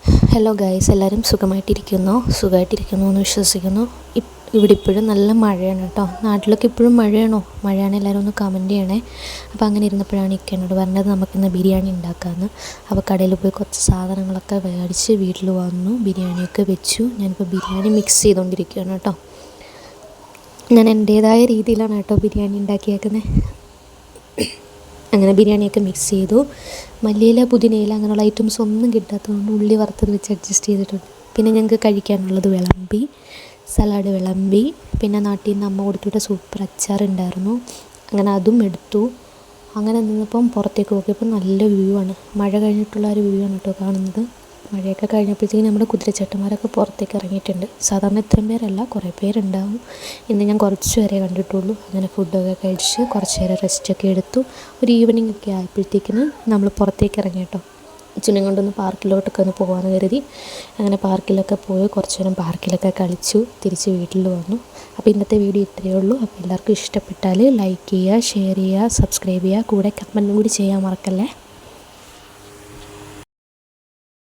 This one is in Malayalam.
ഹലോ ഗൈസ്, എല്ലാവരും സുഖമായിട്ടിരിക്കുന്നു എന്ന് വിശ്വസിക്കുന്നു. ഇവിടെ ഇപ്പോഴും നല്ല മഴയാണ് കേട്ടോ. നാട്ടിലൊക്കെ ഇപ്പോഴും മഴയാണോ? മഴയാണ്, എല്ലാവരും ഒന്ന് കമൻറ്റ് ചെയ്യണേ. അപ്പോൾ അങ്ങനെ ഇരുന്നപ്പോഴാണ് എന്നോട് പറഞ്ഞത് നമുക്കിന്ന് ബിരിയാണി ഉണ്ടാക്കാമെന്ന്. അപ്പോൾ കടയിൽ പോയി കുറച്ച് സാധനങ്ങളൊക്കെ മേടിച്ച് വീട്ടിൽ വന്നു, ബിരിയാണിയൊക്കെ വെച്ചു. ഞാനിപ്പോൾ ബിരിയാണി മിക്സ് ചെയ്തുകൊണ്ടിരിക്കുകയാണ് കേട്ടോ. ഞാൻ എൻ്റേതായ രീതിയിലാണ് കേട്ടോ ബിരിയാണി ഉണ്ടാക്കിയേക്കുന്നത്. അങ്ങനെ ബിരിയാണിയൊക്കെ മിക്സ് ചെയ്തു. മല്ലിയില, പുതിനയില അങ്ങനെയുള്ള ഐറ്റംസ് ഒന്നും കിട്ടാത്തതുകൊണ്ട് ഉള്ളി വറുത്തത് വെച്ച് അഡ്ജസ്റ്റ് ചെയ്തിട്ടുണ്ട്. പിന്നെ ഞങ്ങൾക്ക് കഴിക്കാനുള്ളത് വിളമ്പി, സലാഡ് വിളമ്പി, പിന്നെ നാട്ടിൽ നിന്ന് അമ്മ കൊടുത്തുവിട്ട സൂപ്പർ അച്ചാറുണ്ടായിരുന്നു, അങ്ങനെ അതും എടുത്തു. അങ്ങനെ നിന്നപ്പം പുറത്തേക്ക് നോക്കിയപ്പോൾ നല്ല വ്യൂ ആണ്. മഴ കഴിഞ്ഞിട്ടുള്ള ഒരു വ്യൂ ആണ് കേട്ടോ കാണുന്നത്. മഴയൊക്കെ കഴിഞ്ഞപ്പോഴത്തേക്കും നമ്മുടെ കുതിരച്ചേട്ടന്മാരൊക്കെ പുറത്തേക്ക് ഇറങ്ങിയിട്ടുണ്ട്. സാധാരണ ഇത്രയും പേരല്ല, കുറേ പേരുണ്ടാവും. ഇന്ന് ഞാൻ കുറച്ച് പേരെ കണ്ടിട്ടുള്ളൂ. അങ്ങനെ ഫുഡൊക്കെ കഴിച്ച് കുറച്ച് നേരം റെസ്റ്റൊക്കെ എടുത്തു. ഒരു ഈവനിങ് ഒക്കെ ആയപ്പോഴത്തേക്കിന് നമ്മൾ പുറത്തേക്ക് ഇറങ്ങി കേട്ടോ. അച്ഛനെ കൊണ്ടൊന്ന് പാർക്കിലോട്ടൊക്കെ ഒന്ന് പോകാമെന്ന് കരുതി. അങ്ങനെ പാർക്കിലൊക്കെ പോയി കുറച്ച് നേരം പാർക്കിലൊക്കെ കളിച്ചു തിരിച്ച് വീട്ടിൽ വന്നു. അപ്പോൾ ഇന്നത്തെ വീഡിയോ ഇത്രയേ ഉള്ളൂ. അപ്പോൾ എല്ലാവർക്കും ഇഷ്ടപ്പെട്ടാൽ ലൈക്ക് ചെയ്യുക, ഷെയർ ചെയ്യുക, സബ്സ്ക്രൈബ് ചെയ്യുക, കൂടെ കമൻറ്റും കൂടി ചെയ്യാൻ മറക്കല്ലേ.